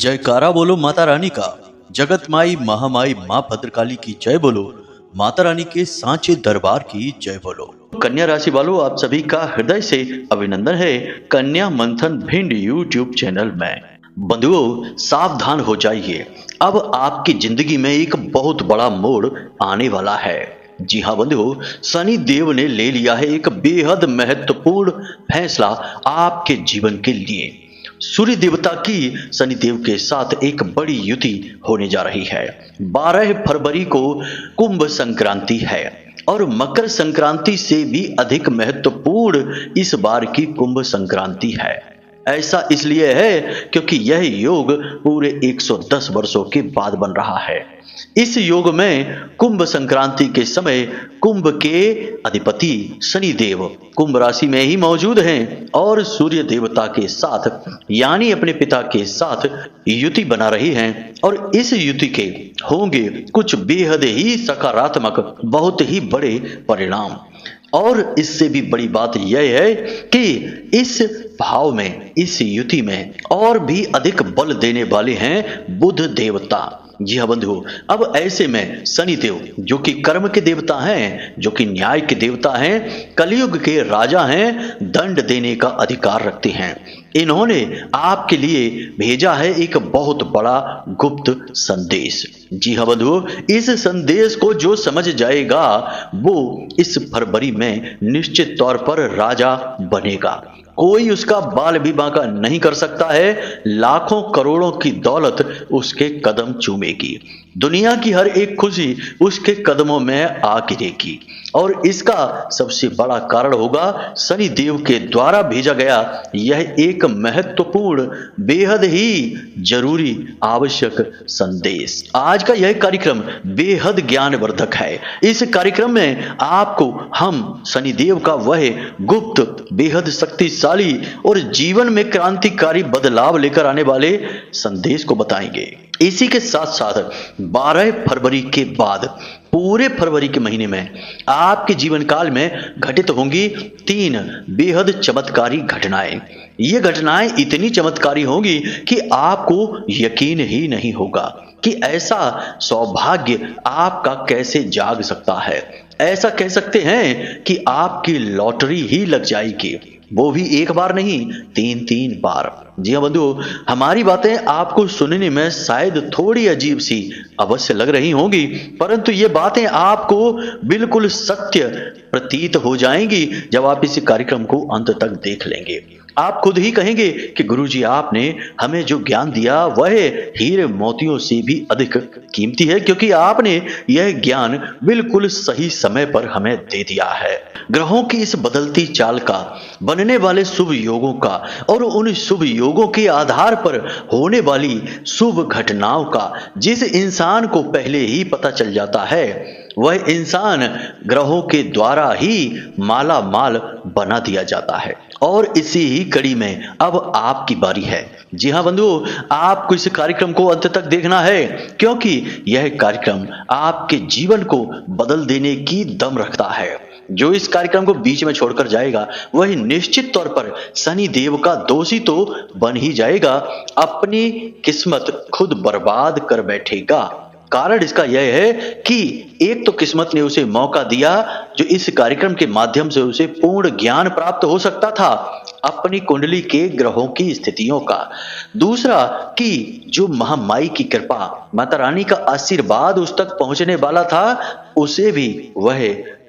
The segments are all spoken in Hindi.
जयकारा बोलो माता रानी का। जगत माई महामाई माँ भद्रकाली की जय बोलो। माता रानी के सांचे दरबार की जय बोलो। कन्या राशि वालों, आप सभी का हृदय से अभिनंदन है कन्या मंथन भिंड यूट्यूब चैनल में। बंधुओं, सावधान हो जाइए, अब आपकी जिंदगी में एक बहुत बड़ा मोड़ आने वाला है। जी हाँ बंधुओं, शनि देव ने ले लिया है एक बेहद महत्वपूर्ण फैसला आपके जीवन के लिए। सूर्य देवता की शनि देव के साथ एक बड़ी युति होने जा रही है। 12 फरवरी को कुंभ संक्रांति है और मकर संक्रांति से भी अधिक महत्वपूर्ण इस बार की कुंभ संक्रांति है। ऐसा इसलिए है क्योंकि यह योग पूरे 110 वर्षों के बाद बन रहा है। इस योग में कुंभ संक्रांति के समय कुंभ के अधिपति शनि देव कुंभ राशि में ही मौजूद हैं और सूर्य देवता के साथ यानी अपने पिता के साथ युति बना रही हैं और इस युति के होंगे कुछ बेहद ही सकारात्मक, बहुत ही बड़े परिणाम। और इससे भी बड़ी बात यह है कि इस भाव में, इस युति में और भी अधिक बल देने वाले हैं बुध देवता। जी हाँ बंधुओं, अब ऐसे में शनि देव जो कि कर्म के देवता हैं, जो कि न्याय के देवता हैं, कलयुग के राजा हैं, दंड देने का अधिकार रखते हैं। इन्होंने आपके लिए भेजा है एक बहुत बड़ा गुप्त संदेश। जी हाँ बंधुओं, इस संदेश को जो समझ जाएगा वो इस फरवरी में निश्चित तौर पर राजा बनेगा। कोई उसका बाल भी बांका नहीं कर सकता है। लाखों करोड़ों की दौलत उसके कदम चूमेगी। दुनिया की हर एक खुशी उसके कदमों में आ गिरेगी और इसका सबसे बड़ा कारण होगा शनि देव के द्वारा भेजा गया यह एक महत्वपूर्ण, बेहद ही जरूरी, आवश्यक संदेश। आज का यह कार्यक्रम बेहद ज्ञानवर्धक है। इस कार्यक्रम में आपको हम शनि देव का वह गुप्त, बेहद शक्तिशाली और जीवन में क्रांतिकारी बदलाव लेकर आने वाले संदेश को बताएंगे। इसी के साथ साथ 12 फरवरी के बाद पूरे फरवरी के महीने में आपके जीवन काल में घटित होंगी 3 बेहद चमत्कारी घटनाएं। ये घटनाएं इतनी चमत्कारी होंगी कि आपको यकीन ही नहीं होगा कि ऐसा सौभाग्य आपका कैसे जाग सकता है। ऐसा कह सकते हैं कि आपकी लॉटरी ही लग जाएगी, वो भी एक बार नहीं, 3 बार। जी हाँ बंधुओं, हमारी बातें आपको सुनने में शायद थोड़ी अजीब सी अवश्य लग रही होंगी, परंतु ये बातें आपको बिल्कुल सत्य प्रतीत हो जाएंगी जब आप इस कार्यक्रम को अंत तक देख लेंगे। आप खुद ही कहेंगे कि गुरुजी, आपने हमें जो ज्ञान दिया वह हीरे मोतियों से भी अधिक कीमती है, क्योंकि आपने यह ज्ञान बिल्कुल सही समय पर हमें दे दिया है। ग्रहों की इस बदलती चाल का, बनने वाले शुभ योगों का और उन शुभ योगों के आधार पर होने वाली शुभ घटनाओं का जिस इंसान को पहले ही पता चल जाता है, वह इंसान ग्रहों के द्वारा ही माला माल बना दिया जाता है। और इसी ही कड़ी में अब आपकी बारी है। जी हाँ बंधुओं, आपको इस कार्यक्रम को अंत तक देखना है, क्योंकि यह कार्यक्रम आपके जीवन को बदल देने की दम रखता है। जो इस कार्यक्रम को बीच में छोड़कर जाएगा वह निश्चित तौर पर शनि देव का दोषी तो बन ही जाएगा, अपनी किस्मत खुद बर्बाद कर बैठेगा। कारण इसका यह है कि एक तो किस्मत ने उसे मौका दिया जो इस कार्यक्रम के माध्यम से उसे पूर्ण ज्ञान प्राप्त हो सकता था अपनी कुंडली के ग्रहों की स्थितियों का। दूसरा कि जो महामाई की कृपा, माता रानी का आशीर्वाद उस तक पहुंचने वाला था, उसे भी वह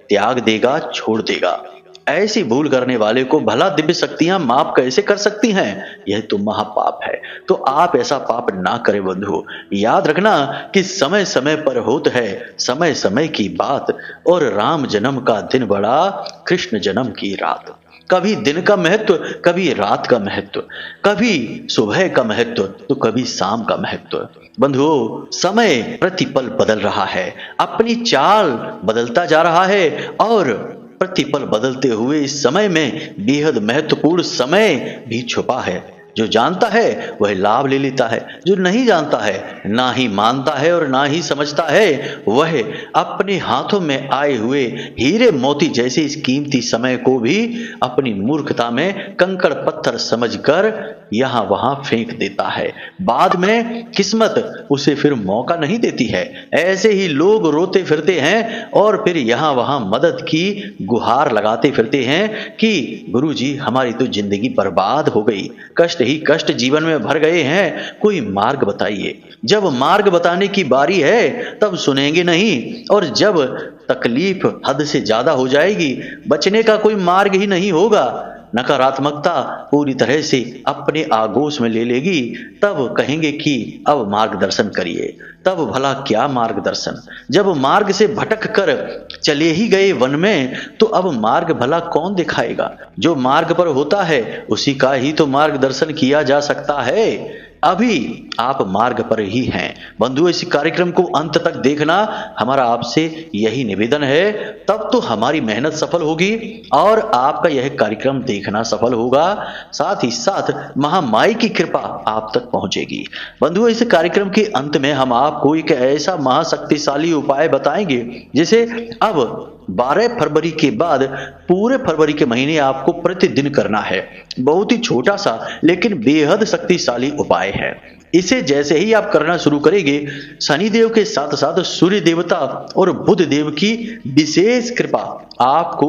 त्याग देगा, छोड़ देगा। ऐसी भूल करने वाले को भला दिव्य शक्तियां माफ कैसे कर सकती हैं? यह तो महापाप है। तो आप ऐसा पाप ना करें बंधु। याद रखना कि समय समय पर होता है समय समय की बात, और राम जन्म का दिन बड़ा, कृष्ण जन्म की रात। कभी दिन का महत्व, कभी रात का महत्व, कभी सुबह का महत्व तो कभी शाम का महत्व। बंधुओं, समय प्रतिपल बदल रहा है, अपनी चाल बदलता जा रहा है और प्रतिपल बदलते हुए इस समय में बेहद महत्वपूर्ण समय भी छुपा है। जो जानता है वह लाभ ले लेता है, जो नहीं जानता है, ना ही मानता है और ना ही समझता है, वह अपने हाथों में आए हुए हीरे मोती जैसे इस कीमती समय को भी अपनी मूर्खता में कंकड़ पत्थर समझकर यहां वहां फेंक देता है। बाद में किस्मत उसे फिर मौका नहीं देती है। ऐसे ही लोग रोते फिरते हैं और फिर यहां वहां मदद की गुहार लगाते फिरते हैं कि गुरुजी हमारी तो जिंदगी बर्बाद हो गई, कष्ट ही कष्ट जीवन में भर गए हैं, कोई मार्ग बताइए। जब मार्ग बताने की बारी है तब सुनेंगे नहीं, और जब तकलीफ हद से ज्यादा हो जाएगी, बचने का कोई मार्ग ही नहीं होगा, नकारात्मकता पूरी तरह से अपने आगोश में ले लेगी, तब कहेंगे कि अब मार्गदर्शन करिए। तब भला क्या मार्गदर्शन, जब मार्ग से भटक कर चले ही गए वन में, तो अब मार्ग भला कौन दिखाएगा। जो मार्ग पर होता है उसी का ही तो मार्गदर्शन किया जा सकता है। अभी आप मार्ग पर ही हैं बंधुओं। इस कार्यक्रम को अंत तक देखना हमारा आपसे यही निवेदन है, तब तो हमारी मेहनत सफल होगी और आपका यह कार्यक्रम देखना सफल होगा। साथ ही साथ महामाई की कृपा आप तक पहुंचेगी। बंधुओं, इस कार्यक्रम के अंत में हम आपको एक ऐसा महाशक्तिशाली उपाय बताएंगे जिसे अब 12 फरवरी के बाद पूरे फरवरी के महीने आपको प्रतिदिन करना है। बहुत ही छोटा सा लेकिन बेहद शक्तिशाली उपाय है। इसे जैसे ही आप करना शुरू करेंगे, शनिदेव के साथ साथ सूर्य देवता और बुध देव की विशेष कृपा आपको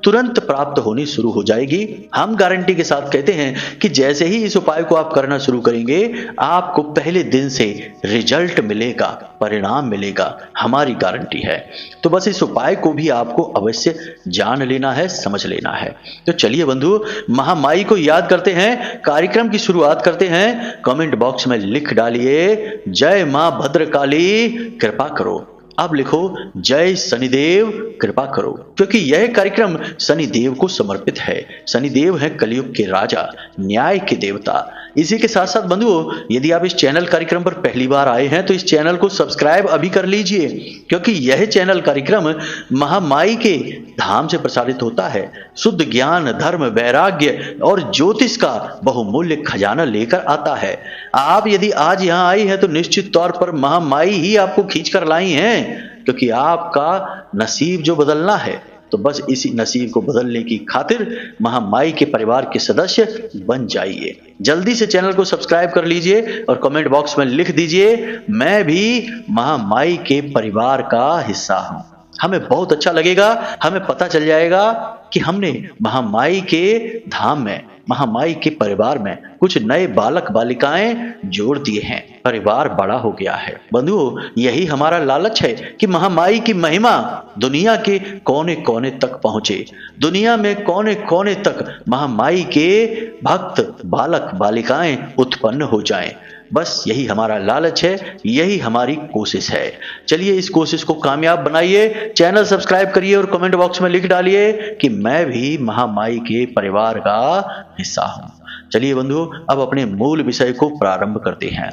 तुरंत प्राप्त होनी शुरू हो जाएगी। हम गारंटी के साथ कहते हैं कि जैसे ही इस उपाय को आप करना शुरू करेंगे, आपको पहले दिन से रिजल्ट मिलेगा, परिणाम मिलेगा, हमारी गारंटी है। तो बस इस उपाय को भी आपको अवश्य जान लेना है, समझ लेना है। तो चलिए बंधु, महामाई को याद करते हैं, कार्यक्रम की शुरुआत करते हैं। कमेंट बॉक्स में लिख डालिए जय मां भद्रकाली कृपा करो। अब लिखो जय शनिदेव कृपा करो, क्योंकि यह कार्यक्रम शनिदेव को समर्पित है। शनिदेव है कलयुग के राजा, न्याय के देवता। इसी के साथ साथ बंधुओं, यदि आप इस चैनल कार्यक्रम पर पहली बार आए हैं तो इस चैनल को सब्सक्राइब अभी कर लीजिए, क्योंकि यह चैनल कार्यक्रम महामाई के धाम से प्रसारित होता है। शुद्ध ज्ञान, धर्म, वैराग्य और ज्योतिष का बहुमूल्य खजाना लेकर आता है। आप यदि आज यहाँ आई हैं तो निश्चित तौर पर महामाई ही आपको खींच कर लाई हैं, क्योंकि आपका नसीब जो बदलना है, तो बस इसी नसीब को बदलने की खातिर महामाई के परिवार के सदस्य बन जाइए। जल्दी से चैनल को सब्सक्राइब कर लीजिए और कमेंट बॉक्स में लिख दीजिए मैं भी महामाई के परिवार का हिस्सा हूं। हमें बहुत अच्छा लगेगा, हमें पता चल जाएगा कि हमने महामाई के धाम में, महामाई के परिवार में कुछ नए बालक बालिकाएं जोड़ दिए हैं, परिवार बड़ा हो गया है। बंधुओं, यही हमारा लालच है कि महामाई की महिमा दुनिया के कोने कोने तक पहुंचे, दुनिया में कोने कोने तक महामाई के भक्त बालक बालिकाएं उत्पन्न हो जाएं। बस यही हमारा लालच है, यही हमारी कोशिश है। चलिए इस कोशिश को कामयाब बनाइए। चैनल सब्सक्राइब करिए और कमेंट बॉक्स में लिख डालिए कि मैं भी महामाई के परिवार का हिस्सा हूं। चलिए बंधुओं, अब अपने मूल विषय को प्रारंभ करते हैं।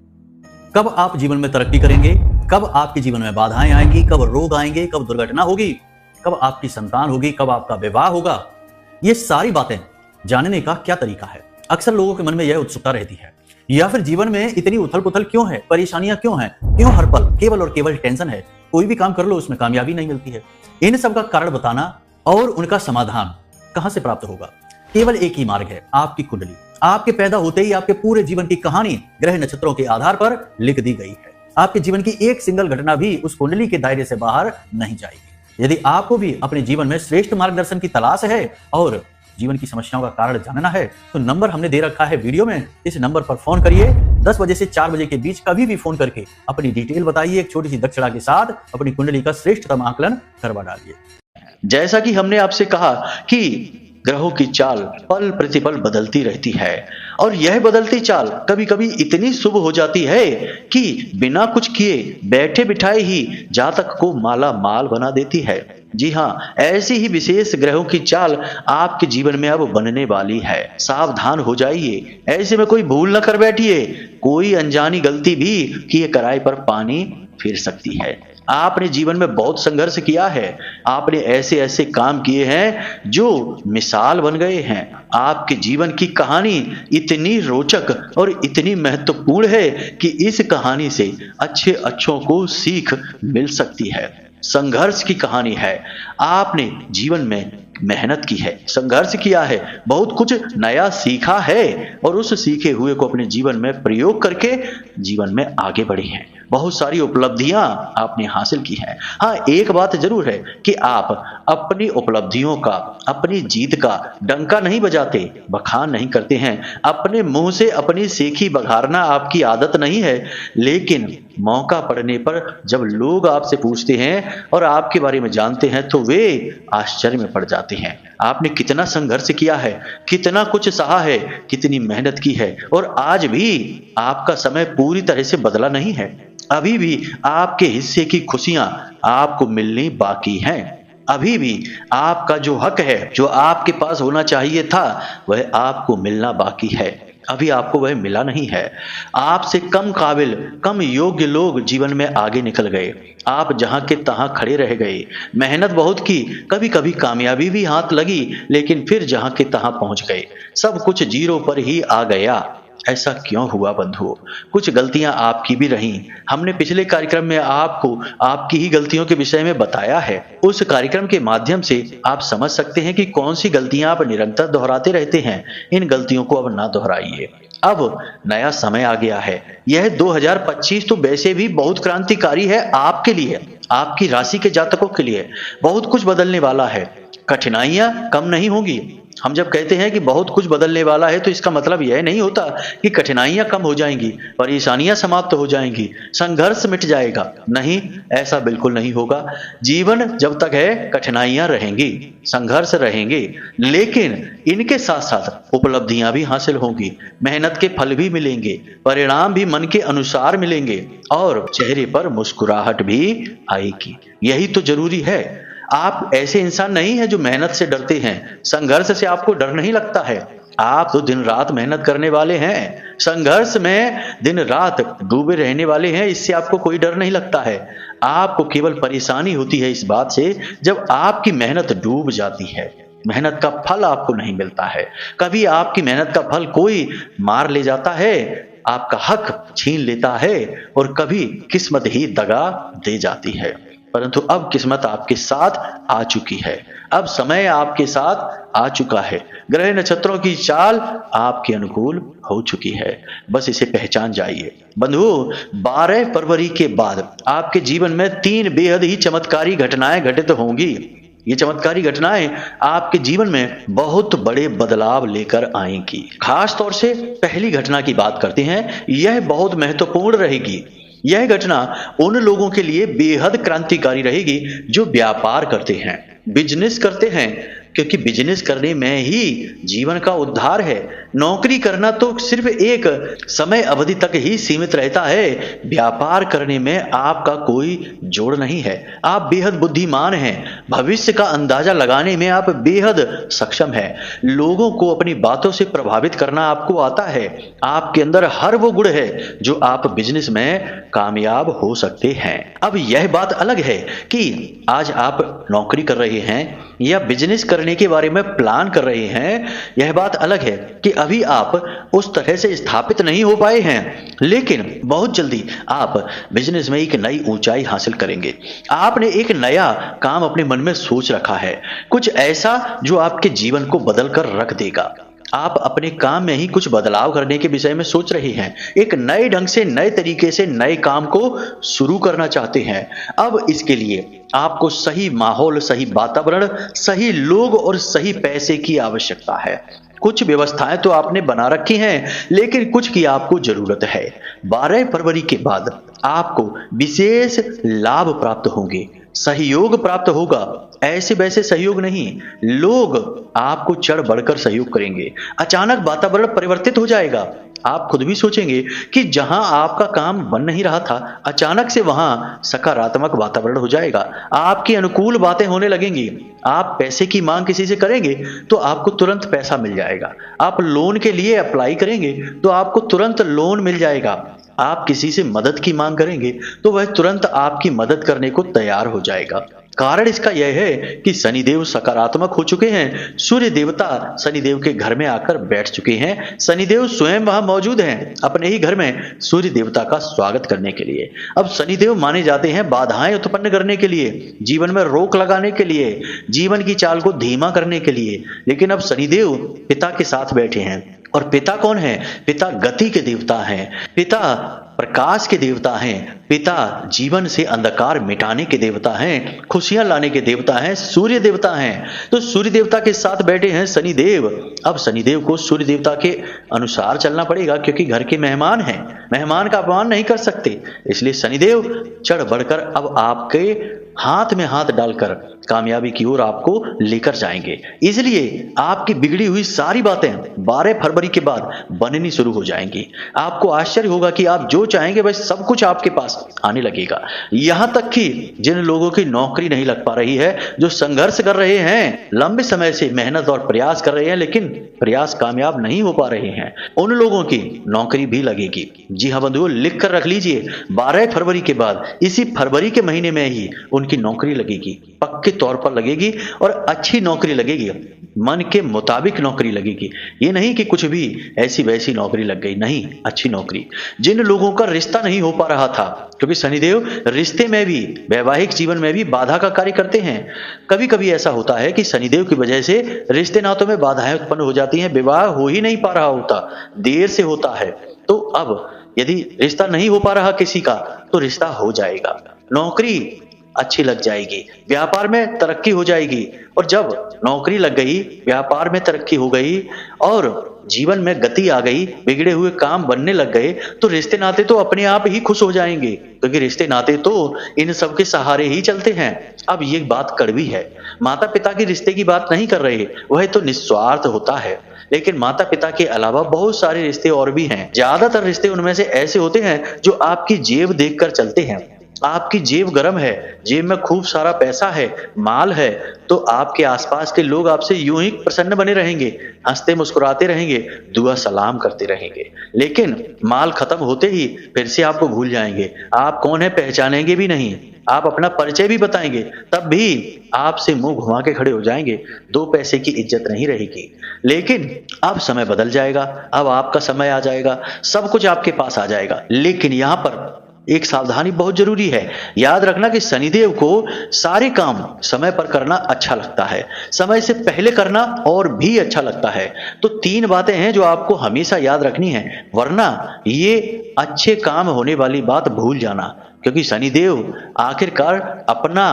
कब आप जीवन में तरक्की करेंगे, कब आपके जीवन में बाधाएं आएंगी, कब रोग आएंगे, कब दुर्घटना होगी, कब आपकी संतान होगी, कब आपका विवाह होगा, ये सारी बातें जानने का क्या तरीका है। अक्सर लोगों के मन में यह उत्सुकता रहती है, या फिर जीवन में इतनी उथल पुथल क्यों है, परेशानियां क्यों हैं, क्यों हर पल केवल और केवल टेंशन है, कोई भी काम कर लो उसमें कामयाबी नहीं मिलती है। इन सब का कारण बताना और उनका समाधान कहां से प्राप्त होगा, केवल एक ही मार्ग है, आपकी कुंडली। आपके पैदा होते ही आपके पूरे जीवन की कहानी ग्रह नक्षत्रों के आधार पर लिख दी गई है। आपके जीवन की एक सिंगल घटना भी उस कुंडली के दायरे से बाहर नहीं जाएगी। यदि आपको भी अपने जीवन में श्रेष्ठ मार्गदर्शन की तलाश है और जीवन की समस्याओं का कारण जानना है, तो नंबर हमने दे रखा है वीडियो में। इस नंबर पर फोन करिए। 10 बजे से 4 बजे के बीच कभी भी फोन करके अपनी डिटेल बताइए। एक छोटी सी दक्षिणा के साथ अपनी कुंडली का श्रेष्ठतम आकलन करवा डालिए। जैसा कि हमने आपसे कहा कि ग्रहों की चाल पल प्रतिपल बदलती रहती है, और यह बदलती चाल कभी कभी इतनी शुभ हो जाती है कि बिना कुछ किए बैठे बिठाए ही जातक को माला माल बना देती है। जी हाँ, ऐसी ही विशेष ग्रहों की चाल आपके जीवन में अब बनने वाली है। सावधान हो जाइए, ऐसे में कोई भूल न कर बैठिए। कोई अनजानी गलती भी किए कराए पर पानी फिर सकती है। आपने जीवन में बहुत संघर्ष किया है। आपने ऐसे ऐसे काम किए हैं जो मिसाल बन गए हैं। आपके जीवन की कहानी इतनी रोचक और इतनी महत्वपूर्ण है कि इस कहानी से अच्छे अच्छों को सीख मिल सकती है। संघर्ष की कहानी है। आपने जीवन में मेहनत की है, संघर्ष किया है, बहुत कुछ नया सीखा है और उस सीखे हुए को अपने जीवन में प्रयोग करके जीवन में आगे बढ़े हैं। बहुत सारी उपलब्धियां आपने हासिल की हैं। हाँ, एक बात जरूर है कि आप अपनी उपलब्धियों का, अपनी जीत का डंका नहीं बजाते, बखान नहीं करते हैं। अपने मुंह से अपनी सीखी बघारना आपकी आदत नहीं है, लेकिन मौका पड़ने पर जब लोग आपसे पूछते हैं और आपके बारे में जानते हैं तो वे आश्चर्य में पड़ जाते हैं। आपने कितना संघर्ष किया है, कितना कुछ सहा है, कितनी मेहनत की है और आज भी आपका समय पूरी तरह से बदला नहीं है। अभी भी आपके हिस्से की खुशियां आपको मिलनी बाकी हैं। अभी भी आपका जो हक है, जो आपके पास होना चाहिए था, वह आपको मिलना बाकी है। अभी आपको वह मिला नहीं है। आपसे कम काबिल, कम योग्य लोग जीवन में आगे निकल गए। आप जहां के तहां खड़े रह गए। मेहनत बहुत की, कभी कभी कामयाबी भी हाथ लगी, लेकिन फिर जहां के तहां पहुंच गए। सब कुछ जीरो पर ही आ गया। ऐसा क्यों हुआ बंधुओं? कुछ गलतियां आपकी भी रहीं। हमने पिछले कार्यक्रम में आपको आपकी ही गलतियों के विषय में बताया है। उस कार्यक्रम के माध्यम से आप समझ सकते हैं कि कौन सी गलतियां आप निरंतर दोहराते रहते हैं। इन गलतियों को अब ना दोहराइए। अब नया समय आ गया है। यह 2025 तो वैसे भी बहुत क्रांतिकारी है आपके लिए, आपकी राशि के जातकों के लिए। बहुत कुछ बदलने वाला है। कठिनाइयां कम नहीं होंगी। हम जब कहते हैं कि बहुत कुछ बदलने वाला है तो इसका मतलब यह नहीं होता कि कठिनाइयां कम हो जाएंगी, परेशानियां समाप्त हो जाएंगी, संघर्ष मिट जाएगा। नहीं, ऐसा बिल्कुल नहीं होगा। जीवन जब तक है कठिनाइयां रहेंगी, संघर्ष रहेंगे, लेकिन इनके साथ साथ उपलब्धियां भी हासिल होंगी, मेहनत के फल भी मिलेंगे, परिणाम भी मन के अनुसार मिलेंगे और चेहरे पर मुस्कुराहट भी आएगी। यही तो जरूरी है। आप ऐसे इंसान नहीं हैं जो मेहनत से डरते हैं। संघर्ष से आपको डर नहीं लगता है। आप तो दिन रात मेहनत करने वाले हैं, संघर्ष में दिन रात डूबे रहने वाले हैं। इससे आपको कोई डर नहीं लगता है। आपको केवल परेशानी होती है इस बात से जब आपकी मेहनत डूब जाती है, मेहनत का फल आपको नहीं मिलता है। कभी आपकी मेहनत का फल कोई मार ले जाता है, आपका हक छीन लेता है और कभी किस्मत ही दगा दे जाती है। परंतु अब किस्मत आपके साथ आ चुकी है। अब समय आपके साथ आ चुका है। ग्रह नक्षत्रों की चाल आपके अनुकूल हो चुकी है। बस इसे पहचान जाइए। बंधुओं, 12 फरवरी के बाद आपके जीवन में 3 बेहद ही चमत्कारी घटनाएं घटित होंगी। ये चमत्कारी घटनाएं आपके जीवन में बहुत बड़े बदलाव लेकर आएंगी। खास तौर से पहली घटना की बात करते हैं। यह बहुत महत्वपूर्ण रहेगी। यह घटना उन लोगों के लिए बेहद क्रांतिकारी रहेगी जो व्यापार करते हैं, बिजनेस करते हैं, क्योंकि बिजनेस करने में ही जीवन का उद्धार है। नौकरी करना तो सिर्फ एक समय अवधि तक ही सीमित रहता है। व्यापार करने में आपका कोई जोड़ नहीं है। आप बेहद बुद्धिमान हैं। भविष्य का अंदाजा लगाने में आप बेहद सक्षम हैं। लोगों को अपनी बातों से प्रभावित करना आपको आता है। आपके अंदर हर वो गुण है जो आप बिजनेस में कामयाब हो सकते हैं। अब यह बात अलग है कि आज आप नौकरी कर रहे हैं या बिजनेस करने के बारे में प्लान कर रहे हैं। यह बात अलग है कि अभी आप उस तरह से स्थापित नहीं हो पाए हैं, लेकिन बहुत जल्दी आप बिजनेस में एक नई ऊंचाई हासिल करेंगे। आपने एक नया काम अपने मन में सोच रखा है, कुछ ऐसा जो आपके जीवन को बदल कर रख देगा। आप अपने काम में ही कुछ बदलाव करने के विषय में सोच रहे हैं। एक नए ढंग से, नए तरीके से नए काम को शुरू करना चाहते हैं। अब इसके लिए आपको सही माहौल, सही वातावरण, सही लोग और सही पैसे की आवश्यकता है। कुछ व्यवस्थाएं तो आपने बना रखी हैं, लेकिन कुछ की आपको जरूरत है। 12 फरवरी के बाद आपको विशेष लाभ प्राप्त होंगे, सहयोग प्राप्त होगा। ऐसे वैसे सहयोग नहीं, लोग आपको चढ़ बढ़कर सहयोग करेंगे। अचानक वातावरण परिवर्तित हो जाएगा। आप खुद भी सोचेंगे कि जहां आपका काम बन नहीं रहा था, अचानक से वहां सकारात्मक वातावरण हो जाएगा। आपकी अनुकूल बातें होने लगेंगी। आप पैसे की मांग किसी से करेंगे तो आपको तुरंत पैसा मिल जाएगा। आप लोन के लिए अप्लाई करेंगे तो आपको तुरंत लोन मिल जाएगा। आप किसी से मदद की मांग करेंगे तो वह तुरंत आपकी मदद करने को तैयार हो जाएगा। कारण इसका यह है कि शनिदेव सकारात्मक हो चुके हैं। सूर्य देवता शनिदेव के घर में आकर बैठ चुके हैं। शनिदेव स्वयं वहां मौजूद हैं अपने ही घर में सूर्य देवता का स्वागत करने के लिए। अब शनिदेव माने जाते हैं बाधाएं उत्पन्न करने के लिए, जीवन में रोक लगाने के लिए, जीवन की चाल को धीमा करने के लिए। लेकिन अब शनिदेव पिता के साथ बैठे हैं। और पिता कौन है? पिता गति के देवता हैं, पिता प्रकाश के देवता हैं, पिता जीवन से अंधकार मिटाने के देवता हैं, खुशियां लाने के देवता हैं, सूर्य देवता हैं। तो सूर्य देवता के साथ बैठे हैं शनिदेव। अब शनिदेव को सूर्य देवता के अनुसार चलना पड़ेगा, क्योंकि घर के मेहमान हैं, मेहमान का अपमान नहीं कर सकते। इसलिए शनिदेव चढ़ बढ़कर अब आपके हाथ में हाथ डालकर कामयाबी की ओर आपको लेकर जाएंगे। इसलिए आपकी बिगड़ी हुई सारी बातें 12 फरवरी के बाद बननी शुरू हो जाएंगी। आपको आश्चर्य होगा कि आप जो चाहेंगे वह सब कुछ आपके पास आने लगेगा। यहां तक कि जिन लोगों की नौकरी नहीं लग पा रही है, जो संघर्ष कर रहे हैं, लंबे समय से मेहनत और प्रयास कर रहे हैं लेकिन प्रयास कामयाब नहीं हो पा रहे हैं, उन लोगों की नौकरी भी लगेगी। जी हाँ बंधुओं, लिख कर रख लीजिए, 12 फरवरी के बाद, इसी फरवरी के महीने में ही उनकी नौकरी लगेगी, पक्के तौर पर लगेगी और अच्छी नौकरी लगेगी, मन के मुताबिक नौकरी लगेगी। ये नहीं कि कुछ भी ऐसी वैसी नौकरी लग गई, नहीं, अच्छी नौकरी। जिन लोगों का रिश्ता नहीं हो पा रहा था, क्योंकि शनिदेव रिश्ते में भी, वैवाहिक जीवन में भी बाधा का कार्य करते हैं। कभी कभी ऐसा होता है कि शनिदेव की वजह से रिश्ते नातों में बाधाएं उत्पन्न हो जाती हैं, विवाह हो ही नहीं पा रहा होता, देर से होता है। तो अब यदि रिश्ता नहीं हो पा रहा किसी का, तो रिश्ता हो जाएगा, नौकरी अच्छी लग जाएगी, व्यापार में तरक्की हो जाएगी। और जब नौकरी लग गई, व्यापार में तरक्की हो गई और जीवन में गति आ गई, बिगड़े हुए काम बनने लग गए, तो रिश्ते नाते तो अपने आप ही खुश हो जाएंगे, क्योंकि रिश्ते नाते तो इन सब के सहारे ही चलते हैं। अब ये बात कड़वी है, माता पिता के रिश्ते की बात नहीं कर रहे, वह तो निस्वार्थ होता है। लेकिन माता पिता के अलावा बहुत सारे रिश्ते और भी हैं। ज्यादातर रिश्ते उनमें से ऐसे होते हैं जो आपकी जेब देखकर चलते हैं। आपकी जेब गर्म है, जेब में खूब सारा पैसा है, माल है, तो आपके आसपास के लोग आपसे यूं ही प्रसन्न बने रहेंगे, हंसते मुस्कुराते रहेंगे, दुआ सलाम करते रहेंगे। लेकिन माल खत्म होते ही फिर से आपको भूल जाएंगे, आप कौन है पहचानेंगे भी नहीं। आप अपना परिचय भी बताएंगे, तब भी आपसे मुंह घुमा के खड़े हो जाएंगे, 2 पैसे की इज्जत नहीं रहेगी। लेकिन अब समय बदल जाएगा, अब आपका समय आ जाएगा, सब कुछ आपके पास आ जाएगा। लेकिन यहां पर एक सावधानी बहुत जरूरी है। याद रखना कि शनिदेव को सारे काम समय पर करना अच्छा लगता है, समय से पहले करना और भी अच्छा लगता है। तो 3 बातें हैं जो आपको हमेशा याद रखनी है, वरना ये अच्छे काम होने वाली बात भूल जाना, क्योंकि शनिदेव आखिरकार अपना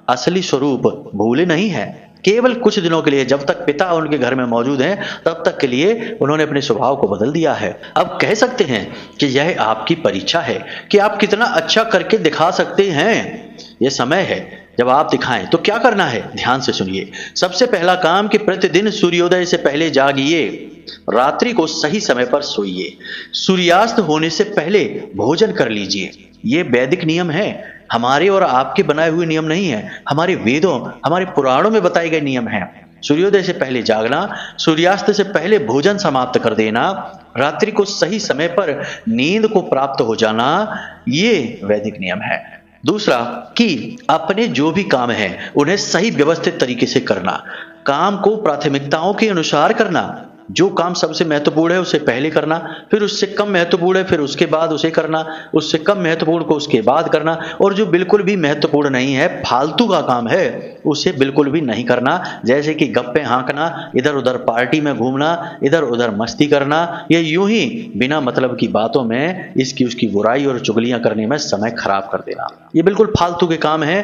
असली स्वरूप भूले नहीं है। केवल कुछ दिनों के लिए, जब तक पिता उनके घर में मौजूद हैं, तब तक के लिए उन्होंने अपने स्वभाव को बदल दिया है। अब कह सकते हैं कि यह आपकी परीक्षा है कि आप कितना अच्छा करके दिखा सकते हैं। यह समय है जब आप दिखाएं। तो क्या करना है, ध्यान से सुनिए। सबसे पहला काम कि प्रतिदिन सूर्योदय से पहले जागिए, रात्रि को सही समय पर सोइए, सूर्यास्त होने से पहले भोजन कर लीजिए। ये वैदिक नियम है, हमारे और आपके बनाए हुए नियम नहीं है, हमारे वेदों, हमारे पुराणों में बताए गए नियम हैं। सूर्योदय से पहले जागना, सूर्यास्त से पहले भोजन समाप्त कर देना, रात्रि को सही समय पर नींद को प्राप्त हो जाना, ये वैदिक नियम है। दूसरा कि अपने जो भी काम हैं उन्हें सही व्यवस्थित तरीके से करना, काम को प्राथमिकताओं के अनुसार करना। जो काम सबसे महत्वपूर्ण है उसे पहले करना, फिर उससे कम महत्वपूर्ण है फिर उसके बाद उसे करना, उससे कम महत्वपूर्ण को उसके बाद करना, और जो बिल्कुल भी महत्वपूर्ण नहीं है, फालतू का काम है, उसे बिल्कुल भी नहीं करना। जैसे कि गप्पे हाँकना, इधर उधर पार्टी में घूमना, इधर उधर मस्ती करना, या यूं ही बिना मतलब की बातों में इसकी उसकी बुराई और चुगलियां करने में समय खराब कर देना, ये बिल्कुल फालतू के काम है।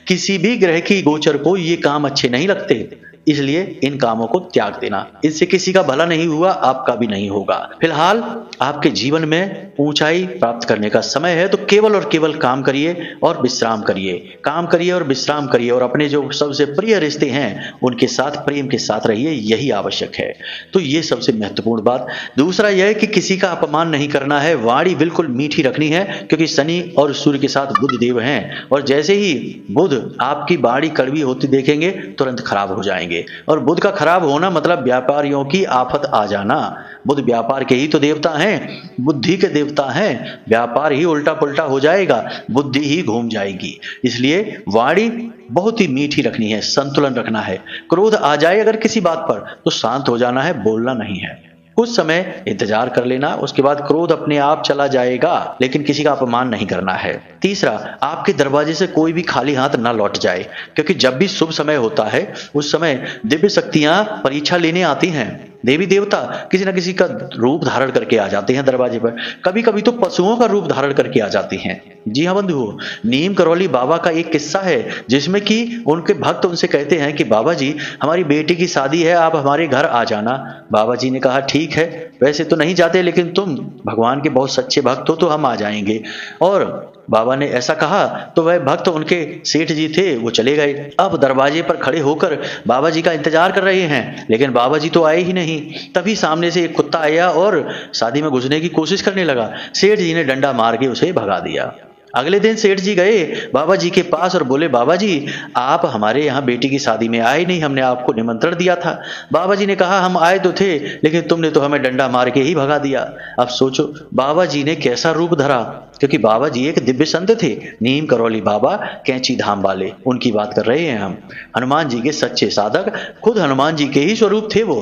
किसी भी ग्रह की गोचर को ये काम अच्छे नहीं लगते, इसलिए इन कामों को त्याग देना। इससे किसी का भला नहीं हुआ, आपका भी नहीं होगा। फिलहाल आपके जीवन में ऊंचाई प्राप्त करने का समय है, तो केवल और केवल काम करिए और विश्राम करिए, काम करिए और विश्राम करिए, और अपने जो सबसे प्रिय रिश्ते हैं उनके साथ प्रेम के साथ रहिए, यही आवश्यक है। तो ये सबसे महत्वपूर्ण बात। दूसरा यह है कि किसी का अपमान नहीं करना है, वाणी बिल्कुल मीठी रखनी है, क्योंकि शनि और सूर्य के साथ बुध देव हैं, और जैसे ही बुध आपकी वाणी कड़वी होती देखेंगे तुरंत खराब हो जाएंगे। जाएंगे। और बुध का खराब होना मतलब व्यापारियों की आफत आ जाना। बुध व्यापार के ही तो देवता हैं, बुद्धि के देवता हैं। व्यापार ही उल्टा पुल्टा हो जाएगा, बुद्धि ही घूम जाएगी। इसलिए वाणी बहुत ही मीठी रखनी है, संतुलन रखना है। क्रोध आ जाए अगर किसी बात पर तो शांत हो जाना है, बोलना नहीं है। कुछ समय इंतजार कर लेना, उसके बाद क्रोध अपने आप चला जाएगा, लेकिन किसी का अपमान नहीं करना है। तीसरा, आपके दरवाजे से कोई भी खाली हाथ ना लौट जाए, क्योंकि जब भी शुभ समय होता है उस समय दिव्य शक्तियां परीक्षा लेने आती हैं। देवी देवता किसी न किसी का रूप धारण करके आ जाते हैं दरवाजे पर, कभी कभी तो पशुओं का रूप धारण करके आ जाती हैं। जी हाँ बंधुओं, नीम करौली बाबा का एक किस्सा है जिसमें कि उनके भक्त उनसे कहते हैं कि बाबा जी हमारी बेटी की शादी है, आप हमारे घर आ जाना। बाबा जी ने कहा ठीक है, वैसे तो नहीं जाते लेकिन तुम भगवान के बहुत सच्चे भक्त हो तो हम आ जाएंगे। और बाबा ने ऐसा कहा तो वह भक्त उनके सेठ जी थे, वो चले गए। अब दरवाजे पर खड़े होकर बाबा जी का इंतजार कर रहे हैं, लेकिन बाबा जी तो आए ही नहीं। तभी सामने से एक कुत्ता आया और शादी में घुसने की कोशिश करने लगा। सेठ जी ने डंडा मार के उसे भगा दिया। अगले दिन सेठ जी गए बाबा जी के पास और बोले, बाबा जी आप हमारे यहाँ बेटी की शादी में आए नहीं, हमने आपको निमंत्रण दिया था। बाबा जी ने कहा हम आए तो थे, लेकिन तुमने तो हमें डंडा मार के ही भगा दिया। अब सोचो बाबा जी ने कैसा रूप धरा, क्योंकि बाबा जी एक दिव्य संत थे, नीम करौली बाबा कैंची धाम वाले, उनकी बात कर रहे हैं हम। हनुमान जी के सच्चे साधक, खुद हनुमान जी के ही स्वरूप थे वो।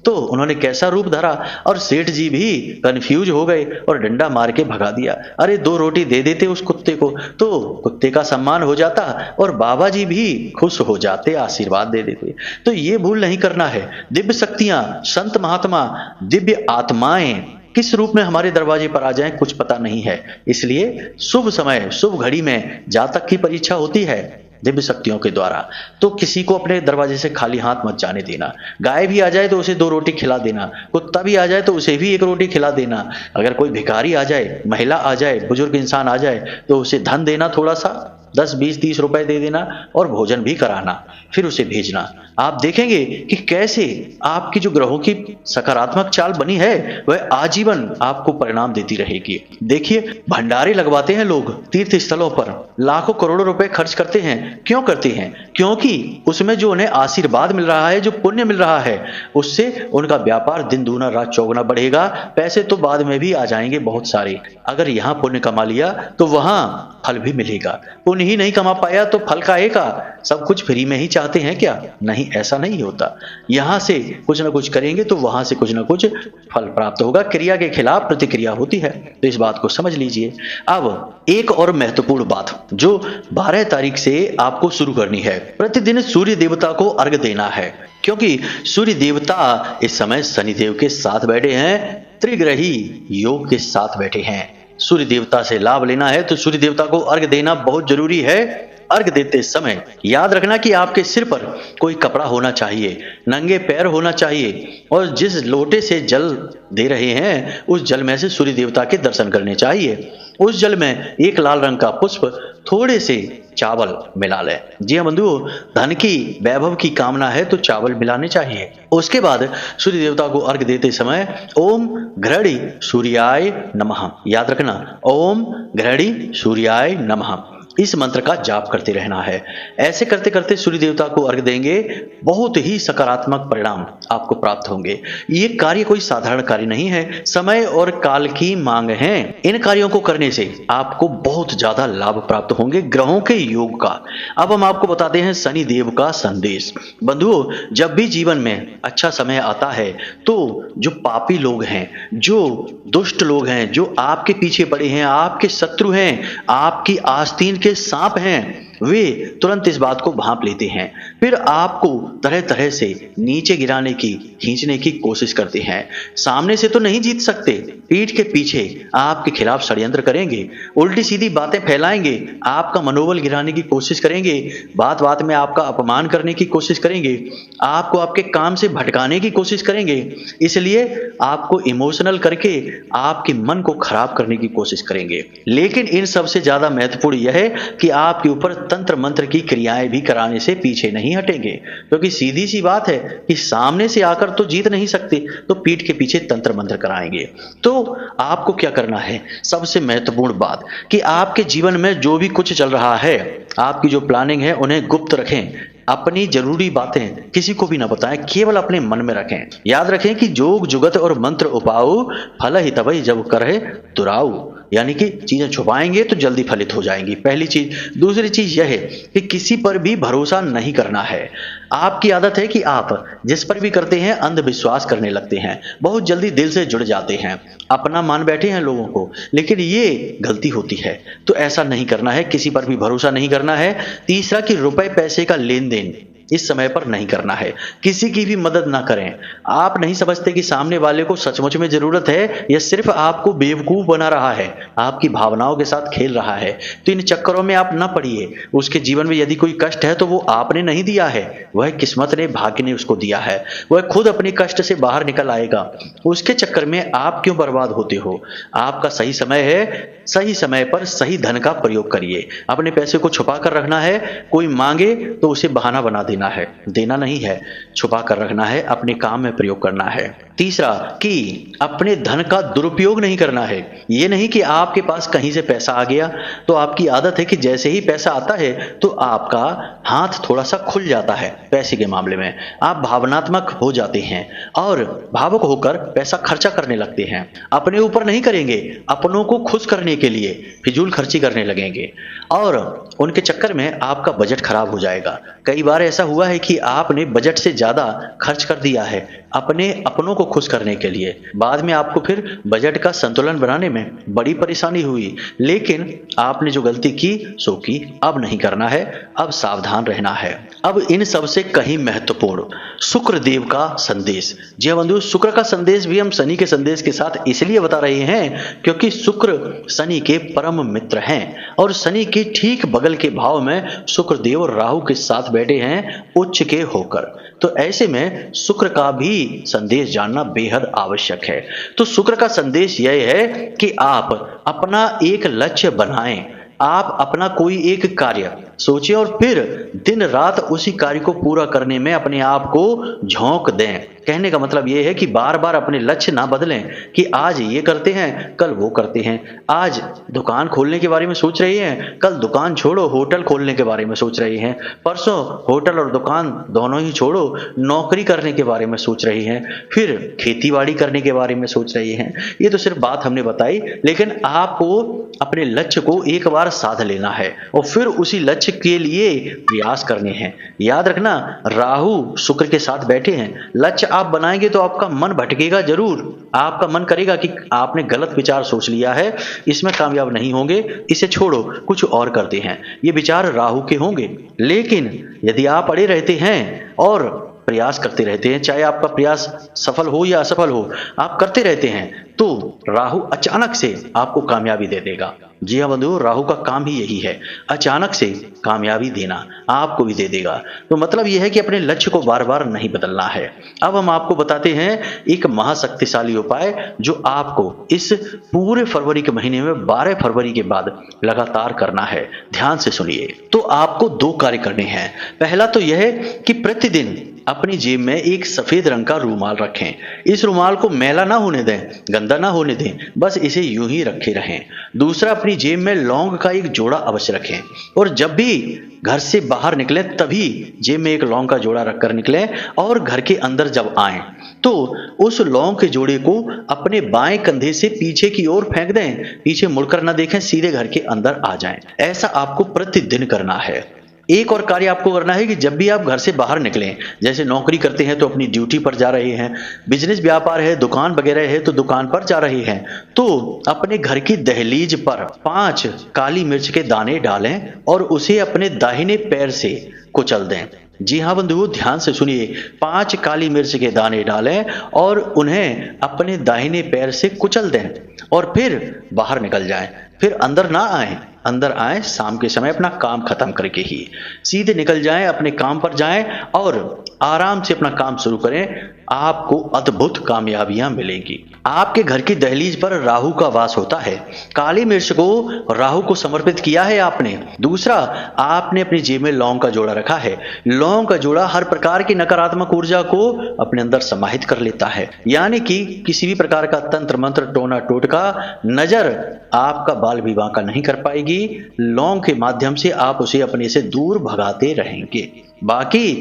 तो उन्होंने कैसा रूप धरा और सेठ जी भी कंफ्यूज हो गए और डंडा मार के भगा दिया। अरे 2 रोटी दे देते उस कुत्ते को तो कुत्ते का सम्मान हो जाता और बाबा जी भी खुश हो जाते, आशीर्वाद दे देते। तो ये भूल नहीं करना है। दिव्य शक्तियां, संत महात्मा, दिव्य आत्माएं किस रूप में हमारे दरवाजे पर आ जाएं कुछ पता नहीं है। इसलिए शुभ समय शुभ घड़ी में जातक की परीक्षा होती है दिव्य शक्तियों के द्वारा। तो किसी को अपने दरवाजे से खाली हाथ मत जाने देना। गाय भी आ जाए तो उसे 2 रोटी खिला देना, कुत्ता भी आ जाए तो उसे भी 1 रोटी खिला देना। अगर कोई भिखारी आ जाए, महिला आ जाए, बुजुर्ग इंसान आ जाए तो उसे धन देना, थोड़ा सा 10, 20, 30 रुपए दे देना और भोजन भी कराना, फिर उसे भेजना। आप देखेंगे कि कैसे आपकी जो ग्रहों की सकारात्मक चाल बनी है वह आजीवन आपको परिणाम देती रहेगी। देखिए भंडारे लगवाते हैं लोग तीर्थ स्थलों पर, लाखों करोड़ों रुपए खर्च करते हैं। क्यों करते हैं? क्योंकि उसमें जो उन्हें आशीर्वाद मिल रहा है, जो पुण्य मिल रहा है, उससे उनका व्यापार दिन दूना रात चौगुना बढ़ेगा। पैसे तो बाद में भी आ जाएंगे बहुत सारे। अगर यहाँ पुण्य कमा लिया तो वहां फल भी मिलेगा। पुण्य ही नहीं कमा पाया तो फल काहेगा? सब कुछ फ्री में ही चाहते हैं क्या? नहीं, ऐसा नहीं होता। यहां से कुछ ना कुछ करेंगे तो वहां से कुछ ना कुछ फल प्राप्त होगा। क्रिया के खिलाफ प्रतिक्रिया होती है, तो इस बात को समझ लीजिए। अब एक और महत्वपूर्ण बात जो 12 तारीख से आपको शुरू करनी है, प्रतिदिन सूर्य देवता को अर्घ देना है, क्योंकि सूर्य देवता इस समय शनिदेव के साथ बैठे हैं, त्रिग्रही योग के साथ बैठे हैं। सूर्य देवता से लाभ लेना है तो सूर्य देवता को अर्घ देना बहुत जरूरी है। अर्घ देते समय याद रखना कि आपके सिर पर कोई कपड़ा होना चाहिए, नंगे पैर होना चाहिए, और जिस लोटे से जल दे रहे हैं उस जल में से सूर्य देवता के दर्शन करने चाहिए। उस जल में एक लाल रंग का पुष्प, थोड़े से चावल मिला लें। जी हाँ बंधुओं, धन की वैभव की कामना है तो चावल मिलाने चाहिए। उसके बाद सूर्य देवता को अर्घ देते समय ओम घृणी सूर्याय नमः, याद रखना, ओम घृणी सूर्याय नमः, इस मंत्र का जाप करते रहना है। ऐसे करते करते सूर्य देवता को अर्घ देंगे, बहुत ही सकारात्मक परिणाम आपको प्राप्त होंगे। ये कार्य कोई साधारण कार्य नहीं है, समय और काल की मांग है। इन कार्यों को करने से आपको बहुत ज्यादा लाभ प्राप्त होंगे ग्रहों के योग का। अब हम आपको बताते हैं शनि देव का संदेश। बंधुओं, जब भी जीवन में अच्छा समय आता है तो जो पापी लोग हैं, जो दुष्ट लोग हैं, जो आपके पीछे पड़े हैं, आपके शत्रु हैं, आपकी आस्तीन के सांप हैं, वे तुरंत इस बात को भांप लेते हैं, फिर आपको तरह तरह से नीचे गिराने की, खींचने की कोशिश करते हैं। सामने से तो नहीं जीत सकते, पीठ के पीछे आपके खिलाफ षड्यंत्र करेंगे, उल्टी सीधी बातें फैलाएंगे, आपका मनोबल गिराने की कोशिश करेंगे, बात बात में आपका अपमान करने की कोशिश करेंगे, आपको आपके काम से भटकाने की कोशिश करेंगे। इसलिए आपको इमोशनल करके आपके मन को खराब करने की कोशिश करेंगे। लेकिन इन सबसे ज्यादा महत्वपूर्ण यह है कि आपके ऊपर तंत्र मंत्र की क्रियाएं भी कराने से पीछे नहीं हटेंगे, क्योंकि सीधी सी बात है कि सामने से आकर तो जीत नहीं सकते, तो पीठ के पीछे तंत्र मंत्र कराएंगे। तो आपको क्या करना है? सबसे महत्वपूर्ण बात कि आपके जीवन में जो भी कुछ चल रहा है, आपकी जो प्लानिंग है, उन्हें गुप्त रखें। अपनी जरूरी बातें किसी को भी न बताएं, केवल अपने मन में रखें। याद रखें कि जोग जुगत और मंत्र उपाऊ फल ही तबई जब करे दुराऊ, यानी कि चीजें छुपाएंगे तो जल्दी फलित हो जाएंगी, पहली चीज। दूसरी चीज यह है कि किसी पर भी भरोसा नहीं करना है। आपकी आदत है कि आप जिस पर भी करते हैं अंधविश्वास करने लगते हैं, बहुत जल्दी दिल से जुड़ जाते हैं, अपना मान बैठे हैं लोगों को, लेकिन ये गलती होती है। तो ऐसा नहीं करना है, किसी पर भी भरोसा नहीं करना है। तीसरा कि रुपए पैसे का लेन देन इस समय पर नहीं करना है, किसी की भी मदद ना करें। आप नहीं समझते कि सामने वाले को सचमुच में जरूरत है या सिर्फ आपको बेवकूफ बना रहा है, आपकी भावनाओं के साथ खेल रहा है, तो इन चक्करों में आप ना पड़िए। उसके जीवन में यदि कोई कष्ट है तो वो आपने नहीं दिया है, वह किस्मत ने, भाग्य ने उसको दिया है। वह खुद अपने कष्ट से बाहर निकल आएगा। उसके चक्कर में आप क्यों बर्बाद होते हो? आपका सही समय है, सही समय पर सही धन का प्रयोग करिए। अपने पैसे को छुपा कर रखना है, कोई मांगे तो उसे बहाना बना देना है, देना नहीं है, छुपा कर रखना है, अपने काम में प्रयोग करना है। तीसरा कि अपने धन का दुरुपयोग नहीं करना है। यह नहीं कि आपके पास कहीं से पैसा आ गया तो आपकी आदत है कि जैसे ही पैसा आता है तो आपका हाथ थोड़ा सा खुल जाता है। पैसे के मामले में आप भावनात्मक हो जाते हैं और भावुक होकर पैसा खर्चा करने लगते हैं। अपने ऊपर नहीं करेंगे, अपनों को खुश करने के लिए फिजूल खर्ची करने लगेंगे और उनके चक्कर में आपका बजट खराब हो जाएगा। कई बार ऐसा हुआ है कि आपने बजट से ज्यादा खर्च कर दिया है अपनों को खुश करने के लिए। बाद में आपको फिर बजट का संतुलन बनाने में बड़ी परेशानी हुई, लेकिन आपने जो गलती की सो की, अब नहीं करना है, अब सावधान रहना है। अब इन सबसे कहीं महत्वपूर्ण शुक्र देव का संदेश। जी हाँ बंधु, शुक्र का संदेश भी हम शनि के संदेश के साथ इसलिए बता रहे हैं क्योंकि शुक्र शनि के परम मित्र हैं और शनि के ठीक बगल के भाव में शुक्र देव और राहु के साथ बैठे हैं उच्च के होकर। तो ऐसे में शुक्र का भी संदेश जानना बेहद आवश्यक है। तो शुक्र का संदेश यह है कि आप अपना एक लक्ष्य बनाएं, आप अपना कोई एक कार्य सोचें और फिर दिन रात उसी कार्य को पूरा करने में अपने आप को झोंक दें। कहने का मतलब यह है कि बार बार अपने लक्ष्य ना बदलें कि आज ये करते हैं कल वो करते हैं, आज दुकान खोलने के बारे में सोच रहे हैं, कल दुकान छोड़ो होटल खोलने के बारे में सोच रहे हैं, परसों होटल और दुकान दोनों ही छोड़ो नौकरी करने के बारे में सोच रहे हैं, फिर खेतीबाड़ी करने के बारे में सोच रहे हैं। ये तो सिर्फ बात हमने बताई, लेकिन आपको अपने लक्ष्य को एक बार साध लेना है और फिर उसी लक्ष्य के लिए प्रयास करने हैं। याद रखना, राहु शुक्र के साथ बैठे हैं। लक्ष्य आप बनाएंगे तो आपका मन भटकेगा जरूर, आपका मन करेगा कि आपने गलत विचार सोच लिया है, इसमें कामयाब नहीं होंगे, इसे छोड़ो कुछ और करते हैं। ये विचार राहु के होंगे। लेकिन यदि आप अड़े रहते हैं और प्रयास करते रहते हैं, चाहे आपका प्रयास सफल हो या असफल हो, आप करते रहते हैं, तो राहु अचानक से आपको कामयाबी दे देगा। जी हाँ बंधुओं, राहु का काम ही यही है, अचानक से कामयाबी देना, आपको भी दे देगा। तो मतलब यह है कि अपने लक्ष्य को बार बार नहीं बदलना है। अब हम आपको बताते हैं एक महाशक्तिशाली उपाय जो आपको इस पूरे फरवरी के महीने में 12 फरवरी के बाद लगातार करना है। ध्यान से सुनिए। तो आपको 2 कार्य करने हैं। पहला तो यह है कि प्रतिदिन अपनी जेब में एक सफेद रंग का रूमाल रखें। इस रूमाल को मैला ना होने दें, गंदा ना होने दें, बस इसे यूं ही रखे रहें। दूसरा, अपनी जेब में लौंग का एक जोड़ा अवश्य रखें और जब भी घर से बाहर निकलें तभी जेब में एक लौंग का जोड़ा रखकर निकलें और घर के अंदर जब आएं तो उस लौंग के जोड़े को अपने बाएं कंधे से पीछे की ओर फेंक दें, पीछे मुड़कर ना देखें, सीधे घर के अंदर आ जाएं। ऐसा आपको प्रतिदिन करना है। एक और कार्य आपको करना है कि जब भी आप घर से बाहर निकलें, जैसे नौकरी करते हैं तो अपनी ड्यूटी पर जा रहे हैं, बिजनेस व्यापार है, दुकान वगैरह है तो दुकान पर जा रहे हैं, तो अपने घर की दहलीज पर 5 काली मिर्च के दाने डालें और उसे अपने दाहिने पैर से कुचल दें। जी हाँ बंधुओं, ध्यान से सुनिए। 5 काली मिर्च के दाने डालें और उन्हें अपने दाहिने पैर से कुचल दें और फिर बाहर निकल जाएं। फिर अंदर ना आएं, अंदर आए शाम के समय अपना काम खत्म करके ही सीधे निकल जाएं, अपने काम पर जाएं और आराम से अपना काम शुरू करें। आपको अद्भुत कामयाबियां मिलेंगी। आपके घर की दहलीज पर राहु का वास होता है। काली मिर्च को राहु को समर्पित किया है आपने। दूसरा, आपने अपनी जेब में लौंग का जोड़ा रखा है। लौंग का जोड़ा हर प्रकार की नकारात्मक ऊर्जा को अपने अंदर समाहित कर लेता है, यानी कि किसी भी प्रकार का तंत्र मंत्र टोना टोटका नजर आपका बाल विवाह का नहीं कर पाएगी। लौंग के माध्यम से आप उसे अपने से दूर भगाते रहेंगे। बाकी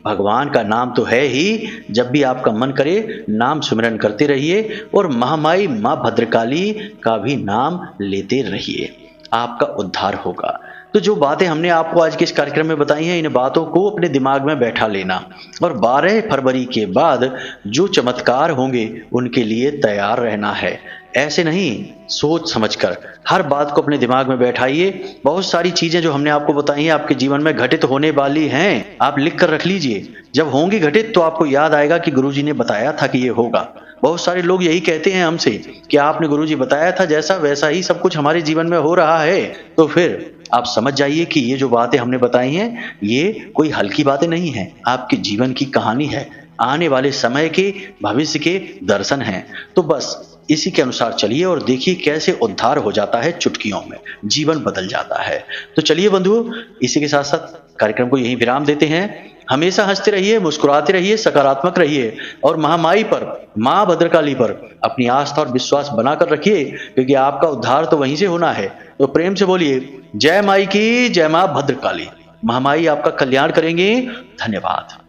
भगवान का नाम तो है ही, जब भी आपका मन करे नाम सुमिरन करते रहिए और महामाई मां भद्रकाली का भी नाम लेते रहिए, आपका उद्धार होगा। तो जो बातें हमने आपको आज के इस कार्यक्रम में बताई हैं, इन बातों को अपने दिमाग में बैठा लेना और 12 फरवरी के बाद जो चमत्कार होंगे उनके लिए तैयार रहना है। ऐसे नहीं, सोच समझकर हर बात को अपने दिमाग में बैठाइए। बहुत सारी चीजें जो हमने आपको बताई हैं आपके जीवन में घटित होने वाली हैं, आप लिख कर रख लीजिए। जब होंगी घटित तो आपको याद आएगा कि गुरुजी ने बताया था कि ये होगा। बहुत सारे लोग यही कहते हैं हमसे कि आपने गुरुजी बताया था, जैसा वैसा ही सब कुछ हमारे जीवन में हो रहा है। तो फिर आप समझ जाइए कि ये जो बातें हमने बताई हैं ये कोई हल्की बातें नहीं हैं, आपके जीवन की कहानी है, आने वाले समय के भविष्य के दर्शन हैं। तो बस इसी के अनुसार चलिए और देखिए कैसे उद्धार हो जाता है, चुटकियों में जीवन बदल जाता है। तो चलिए बंधुओं, इसी के साथ साथ कार्यक्रम को यहीं विराम देते हैं। हमेशा हंसते रहिए, मुस्कुराते रहिए, सकारात्मक रहिए और महामाई पर, मां भद्रकाली पर अपनी आस्था और विश्वास बनाकर रखिए, क्योंकि आपका उद्धार तो वहीं से होना है। तो प्रेम से बोलिए जय माई की, जय मां भद्रकाली। महामाई आपका कल्याण करेंगे। धन्यवाद।